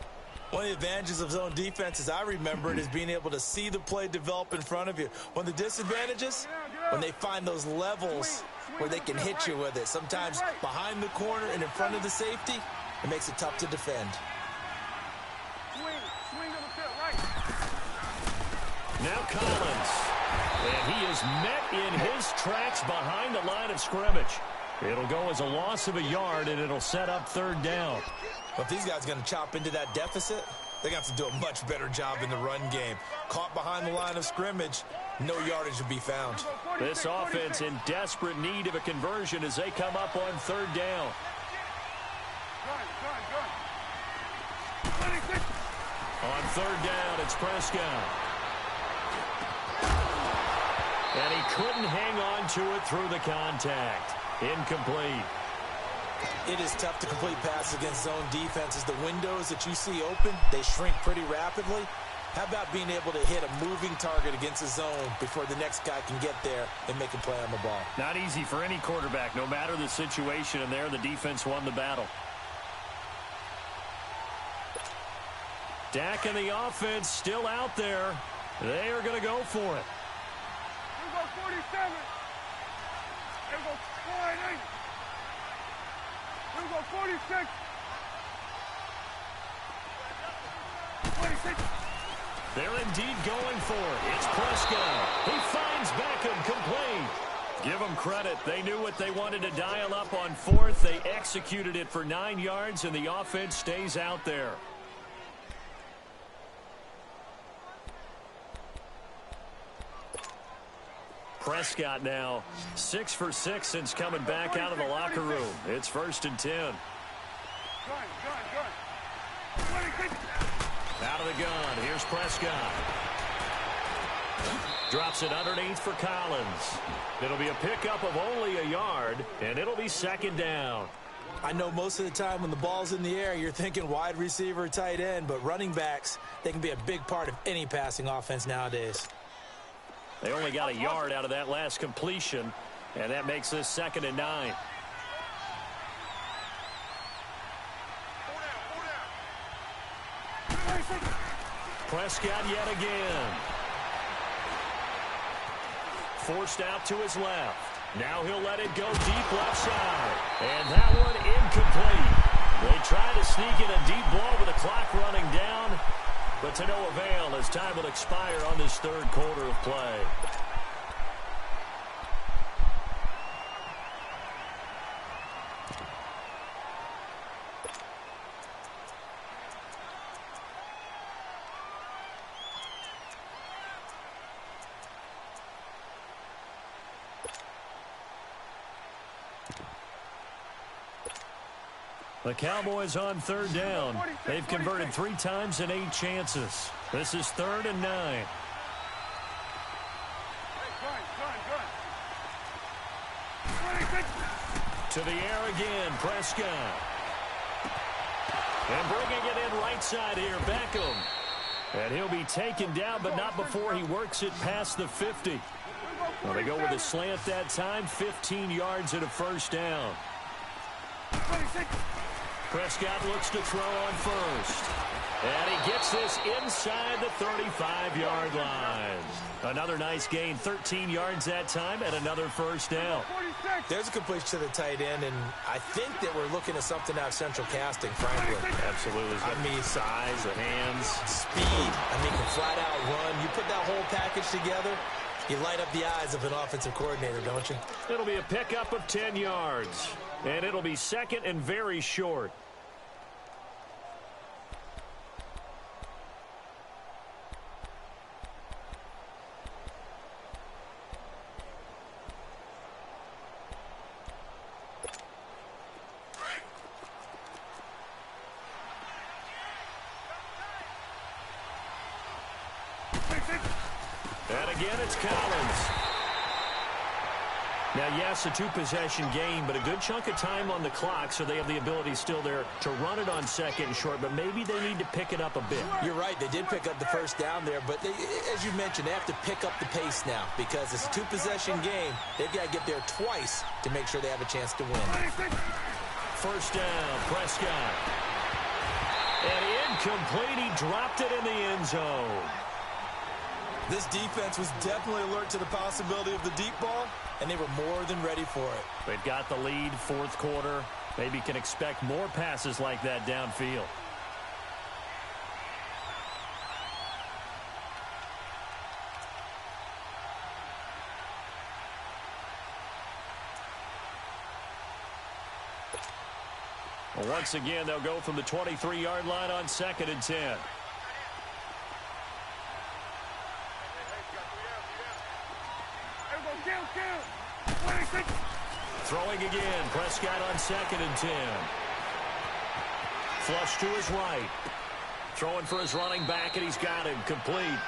C: One of the advantages of zone defense, as I remember it, is being able to see the play develop in front of you. One of the disadvantages, when they find those levels where they can hit you with it. Sometimes behind the corner and in front of the safety, it makes it tough to defend.
B: Now Collins. And he is met in his tracks behind the line of scrimmage. It'll go as a loss of a yard, and it'll set up 3rd down.
C: But if these guys are going to chop into that deficit, they're going to have to do a much better job in the run game. Caught behind the line of scrimmage, no yardage to be found.
B: This offense in desperate need of a conversion as they come up on 3rd down. On 3rd down, it's Prescott. And he couldn't hang on to it through the contact. Incomplete.
C: It is tough to complete passes against zone defenses. The windows that you see open, they shrink pretty rapidly. How about being able to hit a moving target against a zone before the next guy can get there and make a play on the ball?
B: Not easy for any quarterback, no matter the situation, and there the defense won the battle. Dak and the offense still out there. They are going to go for it.
D: Here goes 47. Here goes 48. Here we go, 46. 26.
B: They're indeed going for it. It's Prescott. He finds Beckham complete. Give them credit. They knew what they wanted to dial up on 4th. They executed it for 9 yards, and the offense stays out there. Prescott now 6 for 6 since coming back out of the locker room. It's 1st and 10. Out of the gun. Here's Prescott. Drops it underneath for Collins. It'll be a pickup of only a yard, and it'll be 2nd down.
C: I know most of the time when the ball's in the air, you're thinking wide receiver, tight end, but running backs, they can be a big part of any passing offense nowadays.
B: They only got a yard out of that last completion, and that makes this 2nd and 9. Prescott yet again. Forced out to his left. Now he'll let it go deep left side. And that one incomplete. They try to sneak in a deep ball with the clock running down, but to no avail as time will expire on this 3rd quarter of play. The Cowboys on 3rd down. They've converted 3 times in 8 chances. This is 3rd and 9. To the air again, Prescott. And bringing it in right side here, Beckham. And he'll be taken down, but not before he works it past the 50. Well, they go with a slant that time, 15 yards and a first down. Prescott looks to throw on first. And he gets this inside the 35-yard line. Another nice gain, 13 yards that time, and another first down.
C: There's a completion to the tight end, and I think that we're looking at something out of central casting, frankly.
B: Absolutely.
C: I mean,
B: size, the hands.
C: Speed. I mean, can flat out run. You put that whole package together, you light up the eyes of an offensive coordinator, don't you?
B: It'll be a pickup of 10 yards, and it'll be second and very short. And again, it's Collins. Now, yes, a two-possession game, but a good chunk of time on the clock, so they have the ability still there to run it on second and short, but maybe they need to pick it up a bit.
C: You're right. They did pick up the first down there, but as you mentioned, they have to pick up the pace now because it's a two-possession game. They've got to get there twice to make sure they have a chance to win.
B: First down, Prescott. And incomplete. He dropped it in the end zone.
C: This defense was definitely alert to the possibility of the deep ball, and they were more than ready for it.
B: They've got the lead, fourth quarter. Maybe can expect more passes like that downfield. Well, once again, they'll go from the 23-yard line on second and 10. Throwing again, Prescott on second and 10. Flush to his right. Throwing for his running back, and he's got him complete.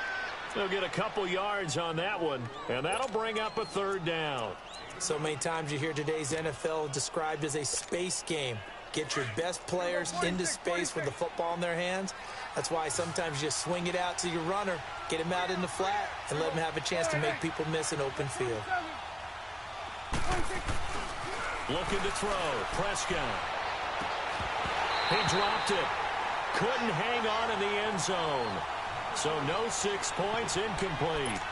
B: He'll get a couple yards on that one, and that'll bring up a third down.
C: So many times you hear today's NFL described as a space game. Get your best players into space with the football in their hands. That's why sometimes you just swing it out to your runner, get him out in the flat, and let him have a chance to make people miss an open field.
B: Looking to throw, Prescott. He dropped it. Couldn't hang on in the end zone. So no 6 points, incomplete.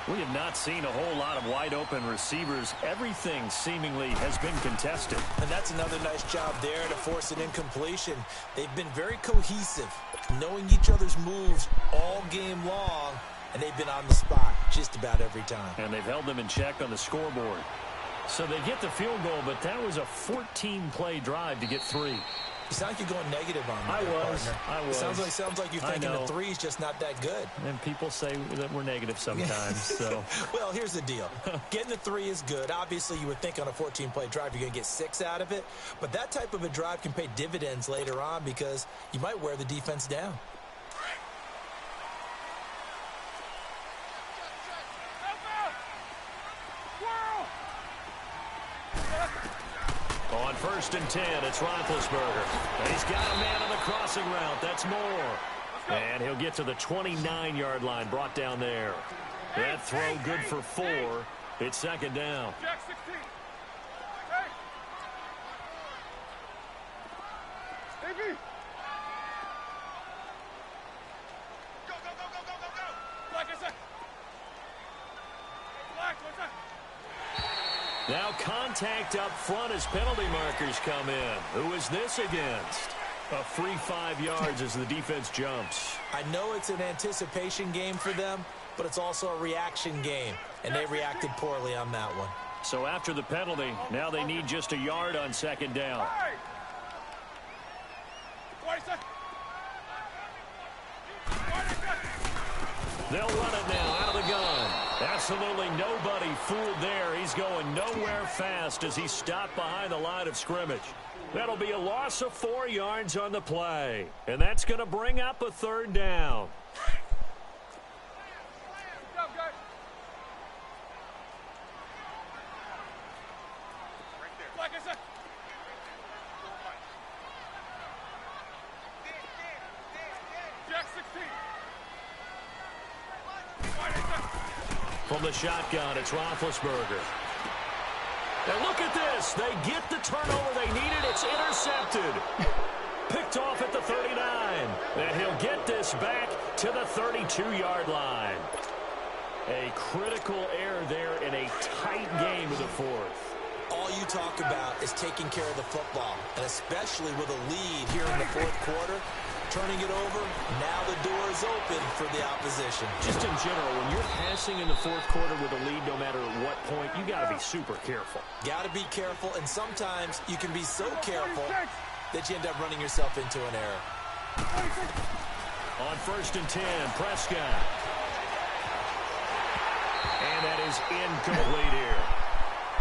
B: We have not seen a whole lot of wide-open receivers. Everything seemingly has been contested.
C: And that's another nice job there to force an incompletion. They've been very cohesive, knowing each other's moves all game long, and they've been on the spot just about every time.
B: And they've held them in check on the scoreboard. So they get the field goal, but that was a 14-play drive to get 3.
C: You sound like you're going negative on me.
B: I was.
C: Sounds like you're thinking the 3's just not that good.
B: And people say that we're negative sometimes. So.
C: Well, here's the deal. Getting the 3 is good. Obviously, you would think on a 14-play drive you're going to get 6 out of it. But that type of a drive can pay dividends later on because you might wear the defense down.
B: On first and 10, it's Roethlisberger. And he's got a man on the crossing route. That's Moore. And he'll get to the 29-yard line, brought down there. That throw good for 4. It's second down.
D: Jack 16. Hey. AB. Go. Black, I said. Black, what's that?
B: Now contact up front as penalty markers come in. Who is this against? A free 5 yards as the defense jumps.
C: I know it's an anticipation game for them, but it's also a reaction game, and they reacted poorly on that one.
B: So after the penalty, now they need just a yard on second down. They'll run it now out of the gun. Absolutely nobody fooled there. He's going nowhere fast as he stopped behind the line of scrimmage. That'll be a loss of 4 yards on the play. And that's going to bring up a third down.
D: Black 16.
B: From the shotgun, it's Roethlisberger. And look at this. They get the turnover they needed. It's intercepted. Picked off at the 39. And he'll get this back to the 32-yard line. A critical error there in a tight game of the fourth.
C: All you talk about is taking care of the football, and especially with a lead here in the fourth quarter, turning it over, now the door is open for the opposition.
B: Just in general, when you're passing in the fourth quarter with a lead, no matter what point, you got to be super careful.
C: Got to be careful, and sometimes you can be so careful that you end up running yourself into an error.
B: On 1st and 10, Prescott. And that is incomplete here.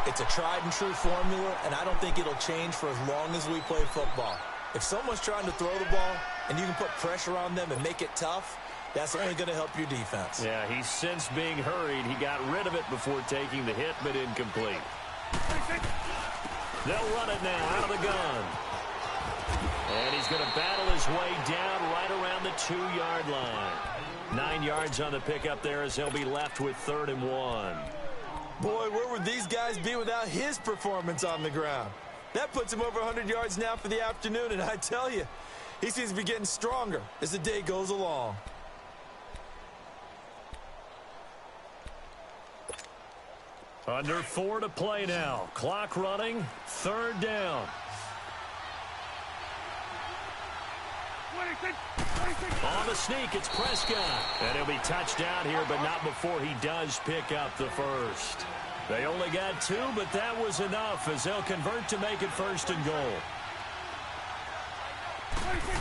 C: It's a tried-and-true formula, and I don't think it'll change for as long as we play football. If someone's trying to throw the ball and you can put pressure on them and make it tough, that's only going to help your defense.
B: Yeah, he's since being hurried. He got rid of it before taking the hit, but incomplete. They'll run it now out of the gun. And he's going to battle his way down right around the 2-yard line. 9 yards on the pickup there as they'll be left with 3rd and 1.
C: Boy, where would these guys be without his performance on the ground? That puts him over 100 yards now for the afternoon, and I tell you, he seems to be getting stronger as the day goes along.
B: Under 4 to play now. Clock running, 3rd down.
D: 26.
B: On the sneak, it's Prescott. And he'll be touched down here, but not before he does pick up the first. They only got 2, but that was enough as they'll convert to make it 1st and goal.
D: 26.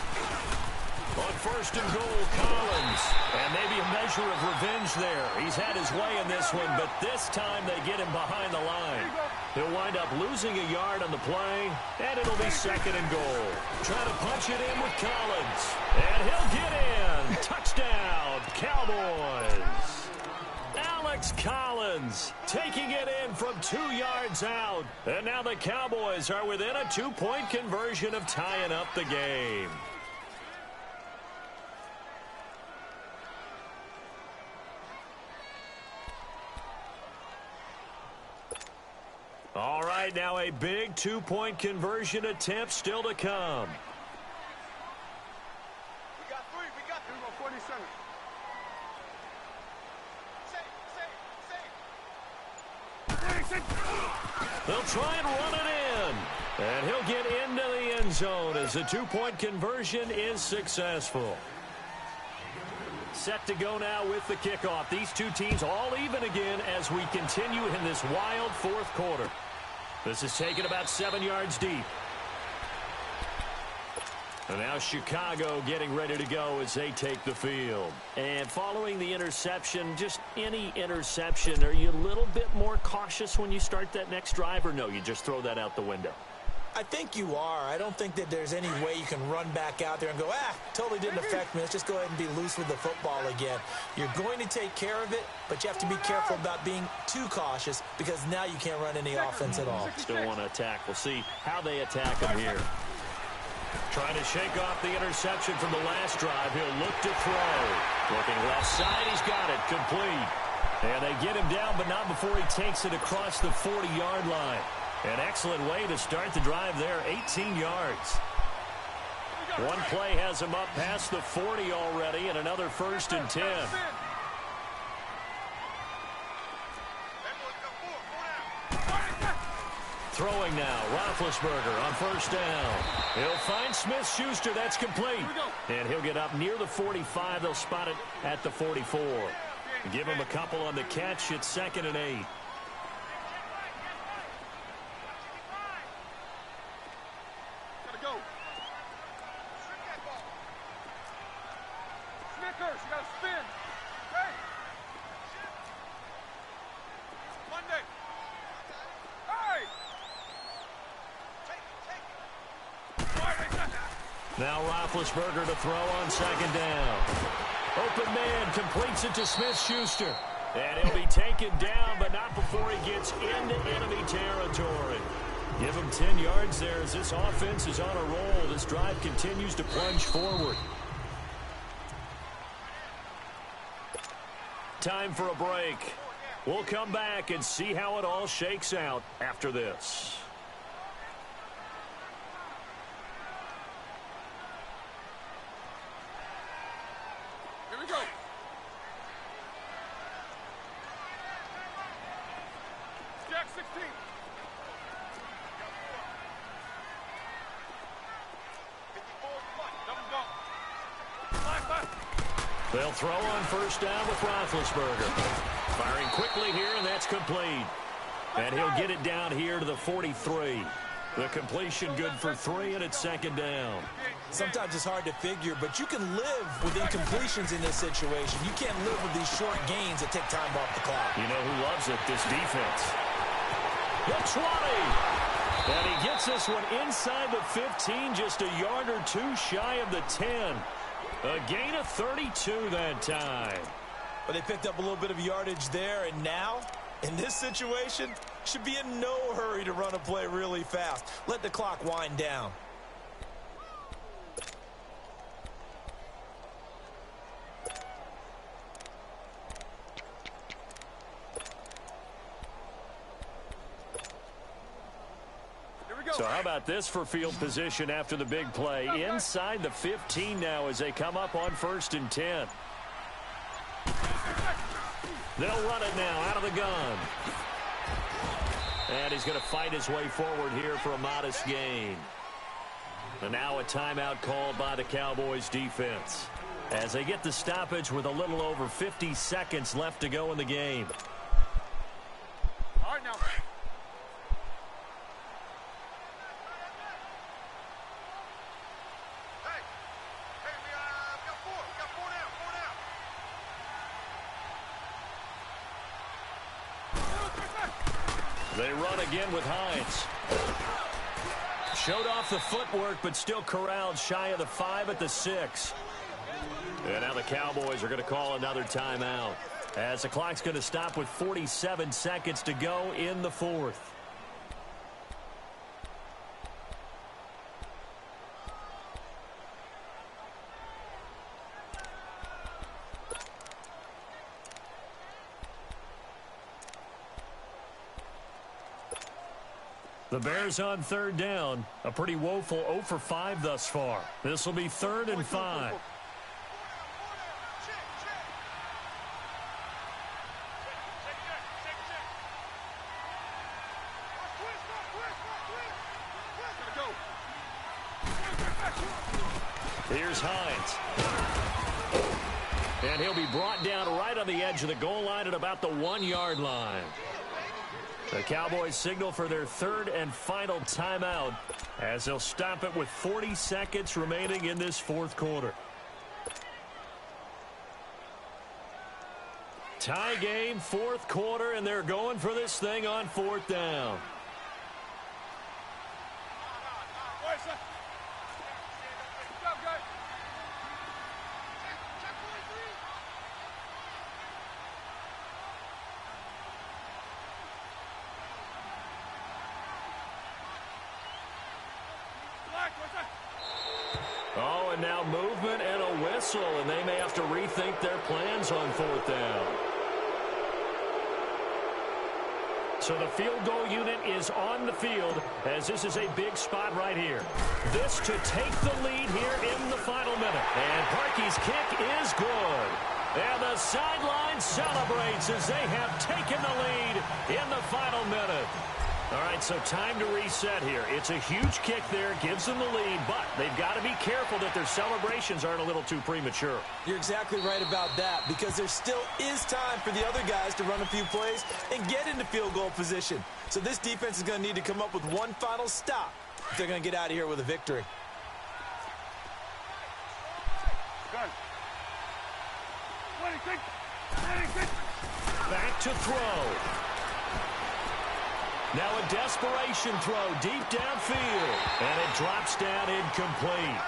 B: On 1st and goal, Collins. And maybe a measure of revenge there. He's had his way in this one, but this time they get him behind the line. He'll wind up losing a yard on the play, and it'll be 2nd and goal. Trying to punch it in with Collins. And he'll get in. Touchdown, Cowboys. Alex Collins taking it in from 2 yards out. And now the Cowboys are within a 2-point conversion of tying up the game. All right, now a big 2-point conversion attempt still to come.
D: We got 3. We got 3. 47.
B: They'll try and run it in. And he'll get into the end zone as the 2-point conversion is successful. Set to go now with the kickoff. These two teams all even again as we continue in this wild fourth quarter. This is taken about 7 yards deep. And now Chicago getting ready to go as they take the field. And following the interception, just any interception, are you a little bit more cautious when you start that next drive, or no, you just throw that out the window?
C: I think you are. I don't think that there's any way you can run back out there and go, totally didn't affect me. Let's just go ahead and be loose with the football again. You're going to take care of it, but you have to be careful about being too cautious because now you can't run any offense at all.
B: Still want to attack. We'll see how they attack him here. Trying to shake off the interception from the last drive. He'll look to throw. Looking left side. He's got it. Complete. And they get him down, but not before he takes it across the 40-yard line. An excellent way to start the drive there, 18 yards. One play has him up past the 40 already, and another 1st and 10. Throwing now, Roethlisberger on 1st down. He'll find Smith-Schuster, that's complete. And he'll get up near the 45. They'll spot it at the 44. Give him a couple on the catch. It's 2nd and 8.
D: You gotta spin. Hey! Monday! Hey!
B: Now Roethlisberger to throw on 2nd down. Open man completes it to Smith-Schuster. And he'll be taken down, but not before he gets into enemy territory. Give him 10 yards there as this offense is on a roll. This drive continues to plunge forward. Time for a break. We'll come back and see how it all shakes out after this.
D: Here we go. Jack 16.
B: They'll throw on first down with Roethlisberger. Firing quickly here, and that's complete. And he'll get it down here to the 43. The completion good for 3, and it's second down.
C: Sometimes it's hard to figure, but you can live with incompletions in this situation. You can't live with these short gains that take time off the clock.
B: You know who loves it? This defense. The 20. And he gets this one inside the 15, just a yard or two shy of the 10. A gain of 32 that time.
C: But they picked up a little bit of yardage there, and now, in this situation, should be in no hurry to run a play really fast. Let the clock wind down.
B: So how about this for field position after the big play? Inside the 15 now as they come up on 1st and 10. They'll run it now out of the gun. And he's going to fight his way forward here for a modest gain. And now a timeout called by the Cowboys defense as they get the stoppage with a little over 50 seconds left to go in the game.
D: All right, now.
B: They run again with Hines. Showed off the footwork, but still corralled shy of the 5 at the 6. And now the Cowboys are going to call another timeout as the clock's going to stop with 47 seconds to go in the 4th. The Bears on 3rd down. A pretty woeful 0 for 5 thus far. This will be 3rd and 5. Here's Hines. And he'll be brought down right on the edge of the goal line at about the 1-yard line. The Cowboys signal for their 3rd and final timeout as they'll stop it with 40 seconds remaining in this 4th quarter. Tie game, 4th quarter, and they're going for this thing on 4th down. Oh, and now movement and a whistle, and they may have to rethink their plans on 4th down. So the field goal unit is on the field as this is a big spot right here. This to take the lead here in the final minute. And Parkey's kick is good. And the sideline celebrates as they have taken the lead in the final minute. All right, so time to reset here. It's a huge kick there, gives them the lead, but they've got to be careful that their celebrations aren't a little too premature.
C: You're exactly right about that because there still is time for the other guys to run a few plays and get into field goal position. So this defense is going to need to come up with one final stop if they're going to get out of here with a victory.
B: Back to throw. Now a desperation throw deep downfield. And it drops down incomplete.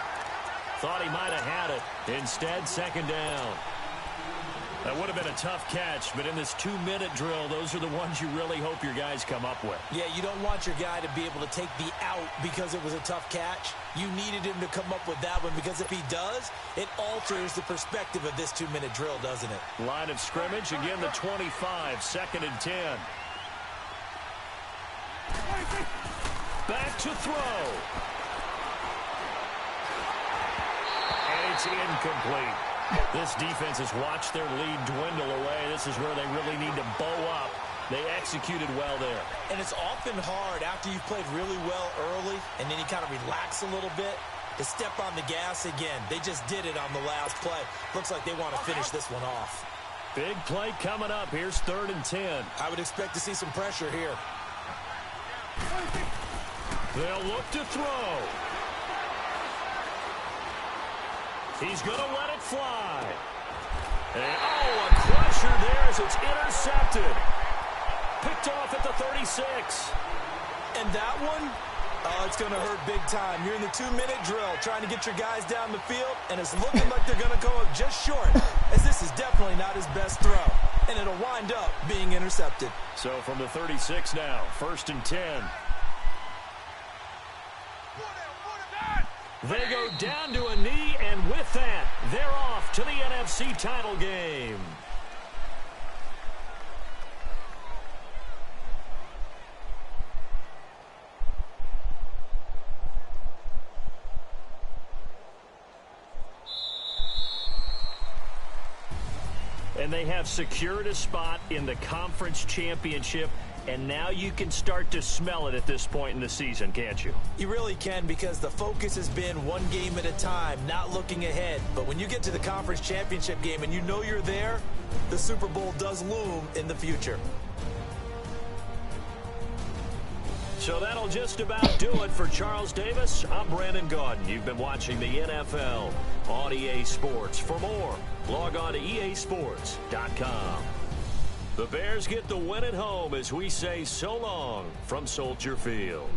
B: Thought he might have had it. Instead, second down. That would have have been a tough catch, but in this 2-minute drill, those are the ones you really hope your guys come up with.
C: Yeah, you don't want your guy to be able to take the out because it was a tough catch. You needed him to come up with that one because if he does, it alters the perspective of this 2-minute drill, doesn't it?
B: Line of scrimmage, again the 25, 2nd and 10. Back to throw. And it's incomplete. This defense has watched their lead dwindle away. This is where they really need to bow up. They executed well there.
C: And it's often hard after you've played really well early and then you kind of relax a little bit to step on the gas again. They just did it on the last play. Looks like they want to finish this one off.
B: Big play coming up. Here's 3rd and 10.
C: I would expect to see some pressure here.
B: They'll look to throw. He's going to let it fly. And, oh, a crusher there as it's intercepted. Picked off at the 36.
C: And that one, oh, it's going to hurt big time. You're in the 2-minute drill trying to get your guys down the field, and it's looking like they're going to go up just short, as this is definitely not his best throw. And it'll wind up being intercepted.
B: So from the 36 now, 1st and 10. They go down to a knee, and with that, they're off to the NFC title game. And they have secured a spot in the conference championship. And now you can start to smell it at this point in the season, can't you?
C: You really can, because the focus has been one game at a time, not looking ahead. But when you get to the conference championship game and you know you're there, the Super Bowl does loom in the future.
B: So that'll just about do it for Charles Davis. I'm Brandon Gaudin. You've been watching the NFL on EA Sports. For more, log on to easports.com. The Bears get the win at home as we say so long from Soldier Field.